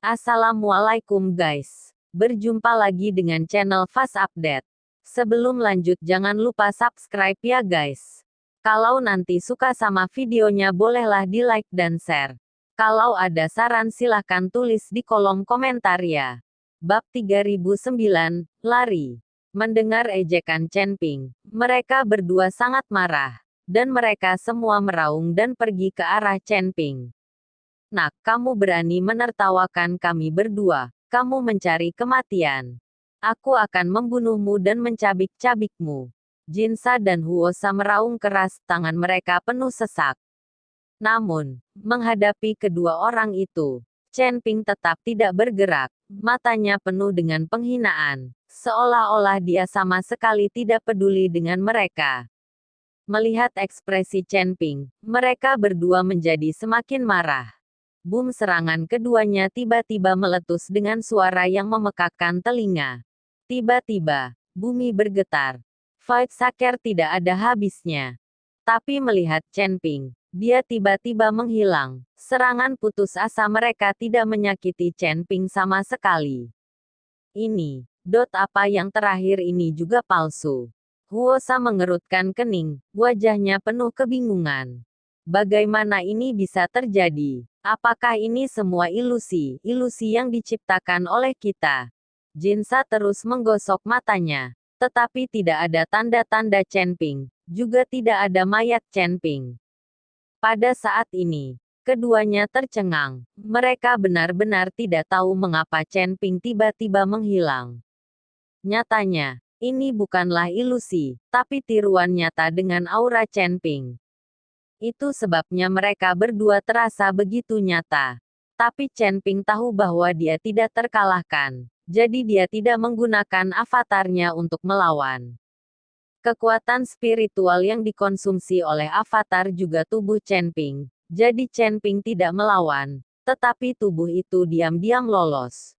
Assalamualaikum guys. Berjumpa lagi dengan channel Fast Update. Sebelum lanjut jangan lupa subscribe ya guys. Kalau nanti suka sama videonya bolehlah di like dan share. Kalau ada saran silahkan tulis di kolom komentar ya. Bab 3009, Lari. Mendengar ejekan Chen Ping, mereka berdua sangat marah. Dan mereka semua meraung dan pergi ke arah Chen Ping. Nak, kamu berani menertawakan kami berdua, kamu mencari kematian. Aku akan membunuhmu dan mencabik-cabikmu. Jinsa dan Huosa meraung keras, tangan mereka penuh sesak. Namun, menghadapi kedua orang itu, Chen Ping tetap tidak bergerak, matanya penuh dengan penghinaan, seolah-olah dia sama sekali tidak peduli dengan mereka. Melihat ekspresi Chen Ping, mereka berdua menjadi semakin marah. Boom, serangan keduanya tiba-tiba meletus dengan suara yang memekakkan telinga. Tiba-tiba, bumi bergetar. Fight Saker tidak ada habisnya. Tapi melihat Chen Ping, dia tiba-tiba menghilang. Serangan putus asa mereka tidak menyakiti Chen Ping sama sekali. Ini, apa yang terakhir ini juga palsu. Huosa mengerutkan kening, wajahnya penuh kebingungan. Bagaimana ini bisa terjadi? Apakah ini semua ilusi yang diciptakan oleh kita? Jinsa terus menggosok matanya, tetapi tidak ada tanda-tanda Chen Ping, juga tidak ada mayat Chen Ping. Pada saat ini, keduanya tercengang. Mereka benar-benar tidak tahu mengapa Chen Ping tiba-tiba menghilang. Nyatanya, ini bukanlah ilusi, tapi tiruan nyata dengan aura Chen Ping. Itu sebabnya mereka berdua terasa begitu nyata. Tapi Chen Ping tahu bahwa dia tidak terkalahkan, jadi dia tidak menggunakan avatarnya untuk melawan. Kekuatan spiritual yang dikonsumsi oleh avatar juga tubuh Chen Ping, jadi Chen Ping tidak melawan, tetapi tubuh itu diam-diam lolos.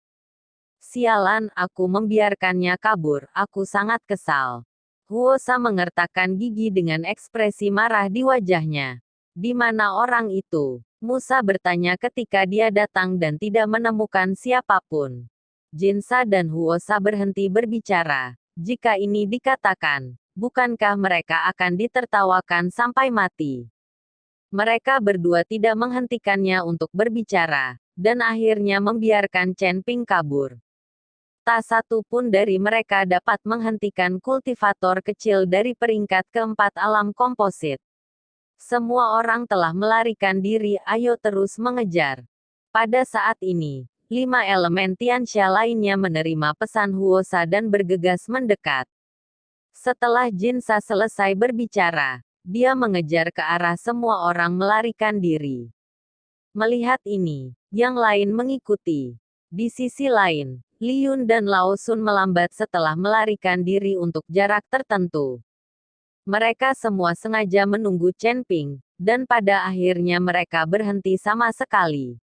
Sialan, aku membiarkannya kabur, aku sangat kesal. Huosa mengertakkan gigi dengan ekspresi marah di wajahnya. Di mana orang itu? Musa bertanya ketika dia datang dan tidak menemukan siapapun. Jinsa dan Huosa berhenti berbicara. Jika ini dikatakan, bukankah mereka akan ditertawakan sampai mati? Mereka berdua tidak menghentikannya untuk berbicara, dan akhirnya membiarkan Chen Ping kabur. Tak satu pun dari mereka dapat menghentikan kultivator kecil dari peringkat keempat alam komposit. Semua orang telah melarikan diri, ayo terus mengejar. Pada saat ini, 5 elemen Tianxia lainnya menerima pesan Huosa dan bergegas mendekat. Setelah Jinsa selesai berbicara, dia mengejar ke arah semua orang melarikan diri. Melihat ini, yang lain mengikuti. Di sisi lain, Liyun dan Lao Sun melambat setelah melarikan diri untuk jarak tertentu. Mereka semua sengaja menunggu Chen Ping, dan pada akhirnya mereka berhenti sama sekali.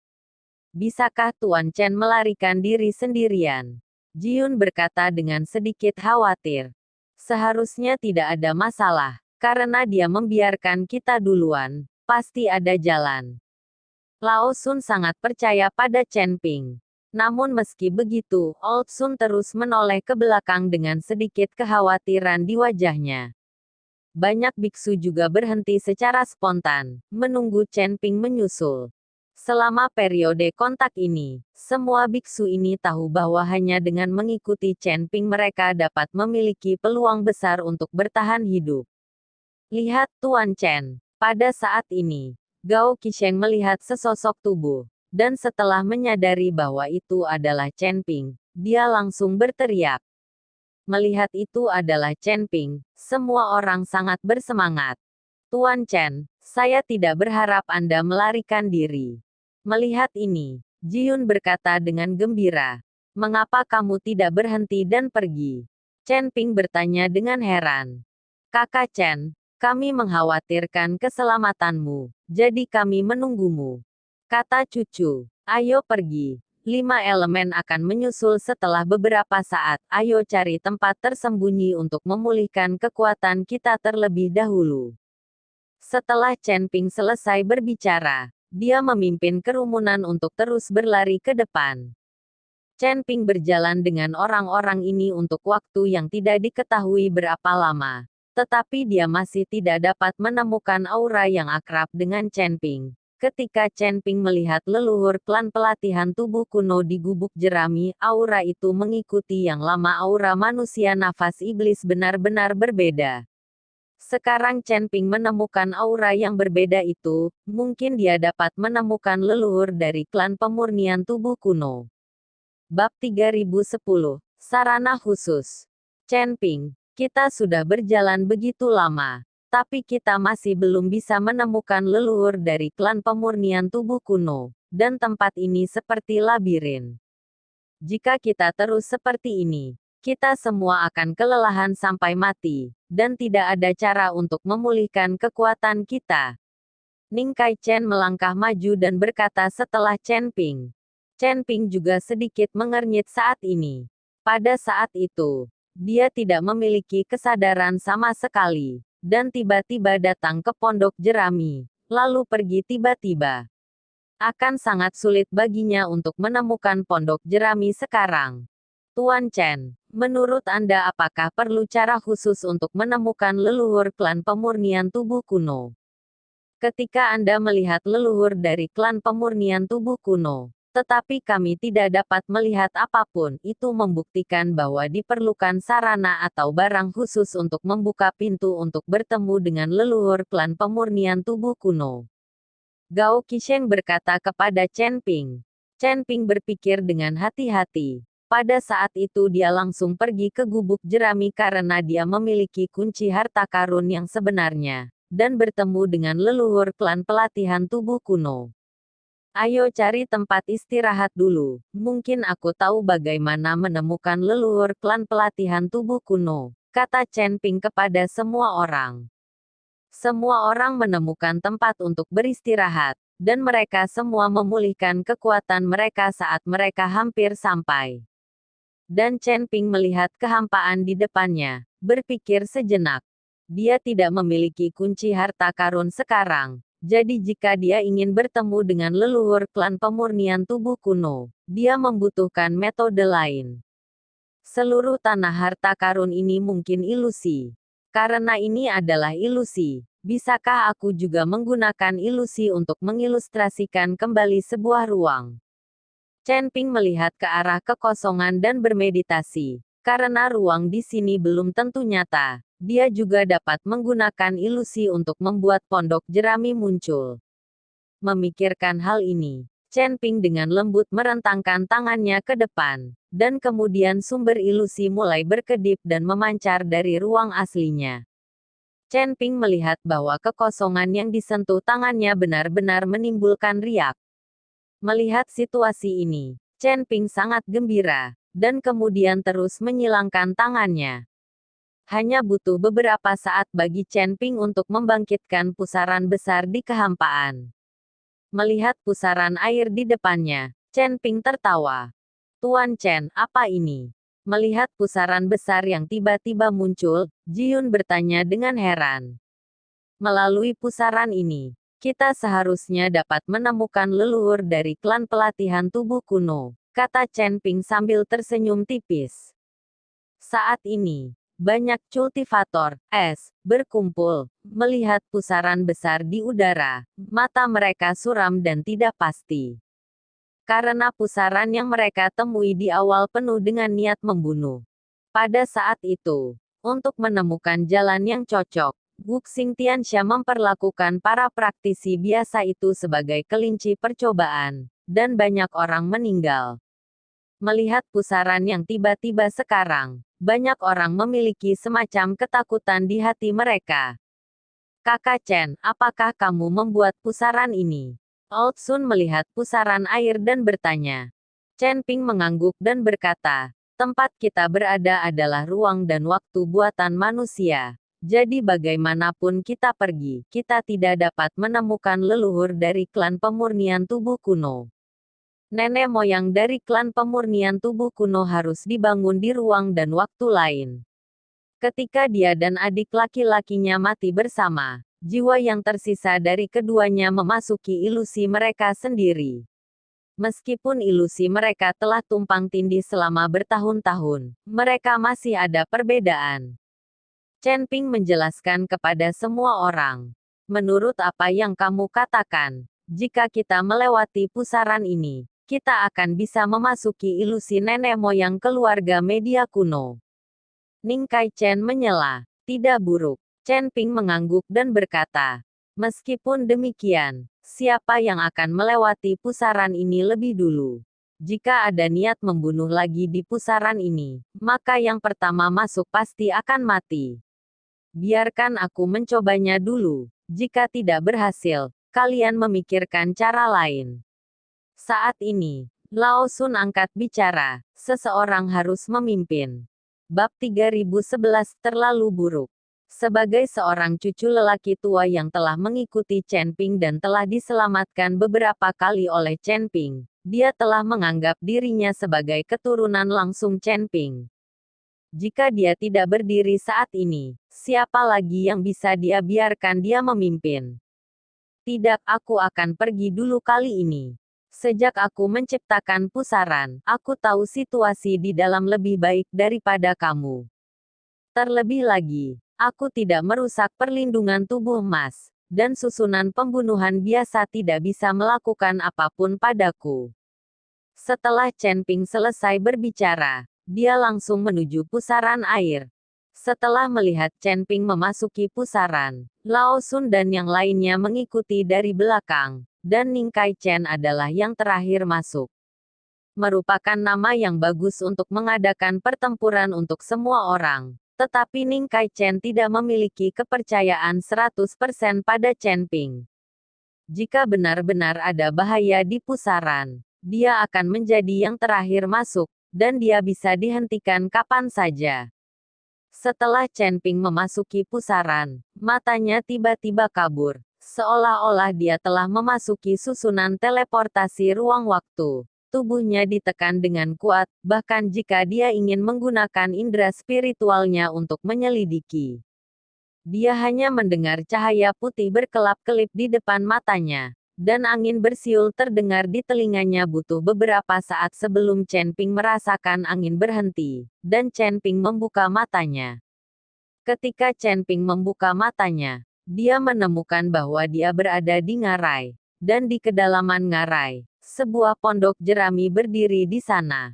Bisakah Tuan Chen melarikan diri sendirian? Jiun berkata dengan sedikit khawatir. Seharusnya tidak ada masalah, karena dia membiarkan kita duluan, pasti ada jalan. Lao Sun sangat percaya pada Chen Ping. Namun meski begitu, Old Sun terus menoleh ke belakang dengan sedikit kekhawatiran di wajahnya. Banyak biksu juga berhenti secara spontan, menunggu Chen Ping menyusul. Selama periode kontak ini, semua biksu ini tahu bahwa hanya dengan mengikuti Chen Ping mereka dapat memiliki peluang besar untuk bertahan hidup. Lihat Tuan Chen. Pada saat ini, Gao Qisheng melihat sesosok tubuh. Dan setelah menyadari bahwa itu adalah Chen Ping, dia langsung berteriak. Melihat itu adalah Chen Ping, semua orang sangat bersemangat. Tuan Chen, saya tidak berharap Anda melarikan diri. Melihat ini, Jiun berkata dengan gembira. Mengapa kamu tidak berhenti dan pergi? Chen Ping bertanya dengan heran. Kakak Chen, kami mengkhawatirkan keselamatanmu, jadi kami menunggumu. Kata cucu, ayo pergi. 5 elemen akan menyusul setelah beberapa saat, ayo cari tempat tersembunyi untuk memulihkan kekuatan kita terlebih dahulu. Setelah Chen Ping selesai berbicara, Dia memimpin kerumunan untuk terus berlari ke depan. Chen Ping berjalan dengan orang-orang ini untuk waktu yang tidak diketahui berapa lama. Tetapi dia masih tidak dapat menemukan aura yang akrab dengan Chen Ping. Ketika Chen Ping melihat leluhur klan pelatihan tubuh kuno di gubuk jerami, aura itu mengikuti yang lama aura manusia nafas iblis benar-benar berbeda. Sekarang Chen Ping menemukan aura yang berbeda itu, mungkin dia dapat menemukan leluhur dari klan pemurnian tubuh kuno. Bab 3010, Sarana Khusus. Chen Ping, kita sudah berjalan begitu lama, tapi kita masih belum bisa menemukan leluhur dari klan pemurnian tubuh kuno, dan tempat ini seperti labirin. Jika kita terus seperti ini, kita semua akan kelelahan sampai mati, dan tidak ada cara untuk memulihkan kekuatan kita. Ning Kai Chen melangkah maju dan berkata setelah Chen Ping. Chen Ping juga sedikit mengernyit saat ini. Pada saat itu, dia tidak memiliki kesadaran sama sekali, dan tiba-tiba datang ke pondok jerami, lalu pergi tiba-tiba. Akan sangat sulit baginya untuk menemukan pondok jerami sekarang. Tuan Chen, menurut Anda apakah perlu cara khusus untuk menemukan leluhur klan pemurnian tubuh kuno? Ketika Anda melihat leluhur dari klan pemurnian tubuh kuno, tetapi kami tidak dapat melihat apapun, itu membuktikan bahwa diperlukan sarana atau barang khusus untuk membuka pintu untuk bertemu dengan leluhur klan pemurnian tubuh kuno. Gao Qisheng berkata kepada Chen Ping. Chen Ping berpikir dengan hati-hati. Pada saat itu dia langsung pergi ke gubuk jerami karena dia memiliki kunci harta karun yang sebenarnya, dan bertemu dengan leluhur klan pelatihan tubuh kuno. Ayo cari tempat istirahat dulu, mungkin aku tahu bagaimana menemukan leluhur klan pelatihan tubuh kuno, kata Chen Ping kepada semua orang. Semua orang menemukan tempat untuk beristirahat, dan mereka semua memulihkan kekuatan mereka saat mereka hampir sampai. Dan Chen Ping melihat kehampaan di depannya, berpikir sejenak. Dia tidak memiliki kunci harta karun sekarang. Jadi jika dia ingin bertemu dengan leluhur klan pemurnian tubuh kuno, dia membutuhkan metode lain. Seluruh tanah harta karun ini mungkin ilusi. Karena ini adalah ilusi, bisakah aku juga menggunakan ilusi untuk mengilustrasikan kembali sebuah ruang? Chen Ping melihat ke arah kekosongan dan bermeditasi. Karena ruang di sini belum tentu nyata, dia juga dapat menggunakan ilusi untuk membuat pondok jerami muncul. Memikirkan hal ini, Chen Ping dengan lembut merentangkan tangannya ke depan, dan kemudian sumber ilusi mulai berkedip dan memancar dari ruang aslinya. Chen Ping melihat bahwa kekosongan yang disentuh tangannya benar-benar menimbulkan riak. Melihat situasi ini, Chen Ping sangat gembira, dan kemudian terus menyilangkan tangannya. Hanya butuh beberapa saat bagi Chen Ping untuk membangkitkan pusaran besar di kehampaan. Melihat pusaran air di depannya, Chen Ping tertawa. Tuan Chen, apa ini? Melihat pusaran besar yang tiba-tiba muncul, Ji Yun bertanya dengan heran. Melalui pusaran ini, kita seharusnya dapat menemukan leluhur dari klan pelatihan tubuh kuno, kata Chen Ping sambil tersenyum tipis. Saat ini, banyak cultivator es berkumpul, melihat pusaran besar di udara, mata mereka suram dan tidak pasti. Karena pusaran yang mereka temui di awal penuh dengan niat membunuh. Pada saat itu, untuk menemukan jalan yang cocok, Guxing Tianxia memperlakukan para praktisi biasa itu sebagai kelinci percobaan, dan banyak orang meninggal. Melihat pusaran yang tiba-tiba sekarang, banyak orang memiliki semacam ketakutan di hati mereka. Kakak Chen, apakah kamu membuat pusaran ini? Old Sun melihat pusaran air dan bertanya. Chen Ping mengangguk dan berkata, tempat kita berada adalah ruang dan waktu buatan manusia. Jadi bagaimanapun kita pergi, kita tidak dapat menemukan leluhur dari klan pemurnian tubuh kuno. Nenek moyang dari klan pemurnian tubuh kuno harus dibangun di ruang dan waktu lain. Ketika dia dan adik laki-lakinya mati bersama, Jiwa yang tersisa dari keduanya memasuki ilusi mereka sendiri. Meskipun ilusi mereka telah tumpang tindih selama bertahun-tahun, mereka masih ada perbedaan. Chen Ping menjelaskan kepada semua orang. Menurut apa yang kamu katakan, jika kita melewati pusaran ini, kita akan bisa memasuki ilusi nenek moyang keluarga media kuno. Ning Kai Chen menyela. Tidak buruk. Chen Ping mengangguk dan berkata, meskipun demikian, siapa yang akan melewati pusaran ini lebih dulu? Jika ada niat membunuh lagi di pusaran ini, maka yang pertama masuk pasti akan mati. Biarkan aku mencobanya dulu. Jika tidak berhasil, kalian memikirkan cara lain. Saat ini, Lao Sun angkat bicara, seseorang harus memimpin. Bab 3011 terlalu buruk. Sebagai seorang cucu lelaki tua yang telah mengikuti Chen Ping dan telah diselamatkan beberapa kali oleh Chen Ping, dia telah menganggap dirinya sebagai keturunan langsung Chen Ping. Jika dia tidak berdiri saat ini, siapa lagi yang bisa dia biarkan dia memimpin? Tidak, aku akan pergi dulu kali ini. Sejak aku menciptakan pusaran, aku tahu situasi di dalam lebih baik daripada kamu. Terlebih lagi, aku tidak merusak perlindungan tubuh emas, dan susunan pembunuhan biasa tidak bisa melakukan apapun padaku. Setelah Chen Ping selesai berbicara, dia langsung menuju pusaran air. Setelah melihat Chen Ping memasuki pusaran, Lao Sun dan yang lainnya mengikuti dari belakang, dan Ning Kai Chen adalah yang terakhir masuk. Merupakan nama yang bagus untuk mengadakan pertempuran untuk semua orang. Tetapi Ning Kai Chen tidak memiliki kepercayaan 100% pada Chen Ping. Jika benar-benar ada bahaya di pusaran, dia akan menjadi yang terakhir masuk, dan dia bisa dihentikan kapan saja. Setelah Chen Ping memasuki pusaran, matanya tiba-tiba kabur, seolah-olah dia telah memasuki susunan teleportasi ruang waktu. Tubuhnya ditekan dengan kuat, bahkan jika dia ingin menggunakan indera spiritualnya untuk menyelidiki. Dia hanya mendengar cahaya putih berkelap-kelip di depan matanya, dan angin bersiul terdengar di telinganya butuh beberapa saat sebelum Chen Ping merasakan angin berhenti, dan Chen Ping membuka matanya. Ketika Chen Ping membuka matanya, dia menemukan bahwa dia berada di ngarai, dan di kedalaman ngarai, sebuah pondok jerami berdiri di sana.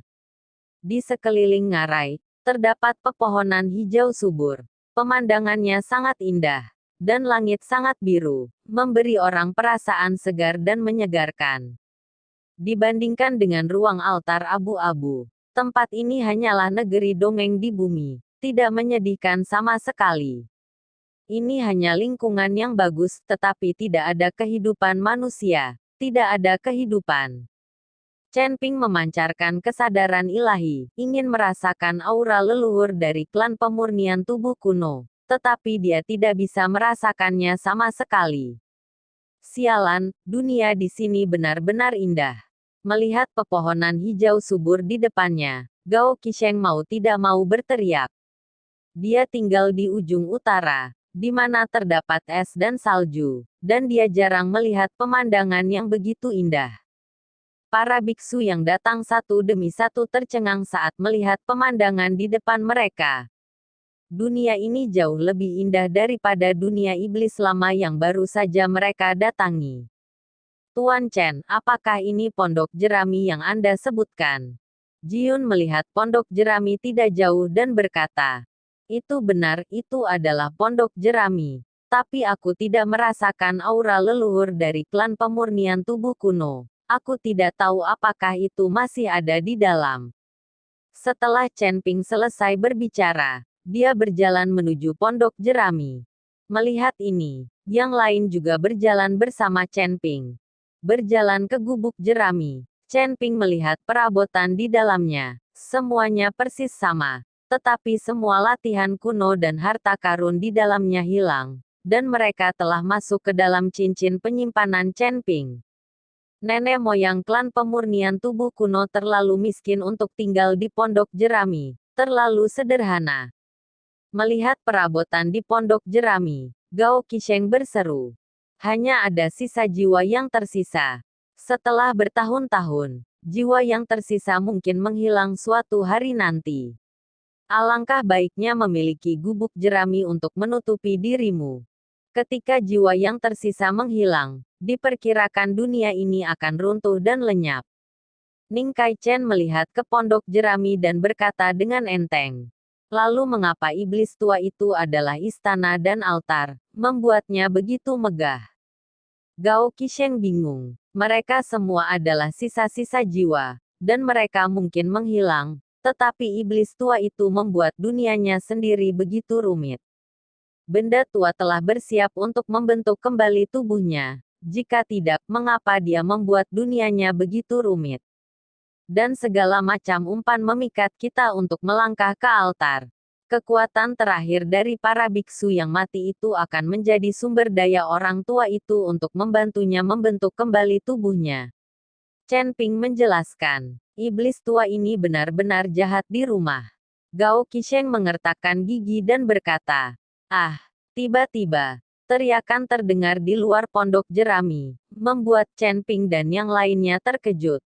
Di sekeliling ngarai, terdapat pepohonan hijau subur. Pemandangannya sangat indah, dan langit sangat biru, memberi orang perasaan segar dan menyegarkan. Dibandingkan dengan ruang altar abu-abu, tempat ini hanyalah negeri dongeng di bumi, tidak menyedihkan sama sekali. Ini hanya lingkungan yang bagus, tetapi tidak ada kehidupan manusia. Tidak ada kehidupan. Chen Ping memancarkan kesadaran ilahi, ingin merasakan aura leluhur dari klan pemurnian tubuh kuno, tetapi dia tidak bisa merasakannya sama sekali. Sialan, dunia di sini benar-benar indah. Melihat pepohonan hijau subur di depannya, Gao Qisheng mau tidak mau berteriak. Dia tinggal di ujung utara, di mana terdapat es dan salju, dan dia jarang melihat pemandangan yang begitu indah. Para biksu yang datang satu demi satu tercengang saat melihat pemandangan di depan mereka. Dunia ini jauh lebih indah daripada dunia iblis lama yang baru saja mereka datangi. Tuan Chen, apakah ini pondok jerami yang Anda sebutkan? Jiun melihat pondok jerami tidak jauh dan berkata, itu benar, itu adalah pondok jerami. Tapi aku tidak merasakan aura leluhur dari klan pemurnian tubuh kuno. Aku tidak tahu apakah itu masih ada di dalam. Setelah Chen Ping selesai berbicara, dia berjalan menuju pondok jerami. Melihat ini, yang lain juga berjalan bersama Chen Ping. Berjalan ke gubuk jerami, Chen Ping melihat perabotan di dalamnya. Semuanya persis sama. Tetapi semua latihan kuno dan harta karun di dalamnya hilang, dan mereka telah masuk ke dalam cincin penyimpanan Chen Ping. Nenek moyang klan pemurnian tubuh kuno terlalu miskin untuk tinggal di pondok jerami, terlalu sederhana. Melihat perabotan di pondok jerami, Gao Qisheng berseru. Hanya ada sisa jiwa yang tersisa. Setelah bertahun-tahun, jiwa yang tersisa mungkin menghilang suatu hari nanti. Alangkah baiknya memiliki gubuk jerami untuk menutupi dirimu. Ketika jiwa yang tersisa menghilang, diperkirakan dunia ini akan runtuh dan lenyap. Ning Kai Chen melihat ke pondok jerami dan berkata dengan enteng. Lalu mengapa iblis tua itu adalah istana dan altar, membuatnya begitu megah? Gao Qisheng bingung. Mereka semua adalah sisa-sisa jiwa, dan mereka mungkin menghilang, tetapi iblis tua itu membuat dunianya sendiri begitu rumit. Benda tua telah bersiap untuk membentuk kembali tubuhnya. Jika tidak, mengapa dia membuat dunianya begitu rumit? Dan segala macam umpan memikat kita untuk melangkah ke altar. Kekuatan terakhir dari para biksu yang mati itu akan menjadi sumber daya orang tua itu untuk membantunya membentuk kembali tubuhnya. Chen Ping menjelaskan, iblis tua ini benar-benar jahat di rumah. Gao Qisheng mengertakkan gigi dan berkata, "Ah!" Tiba-tiba, teriakan terdengar di luar pondok jerami, membuat Chen Ping dan yang lainnya terkejut.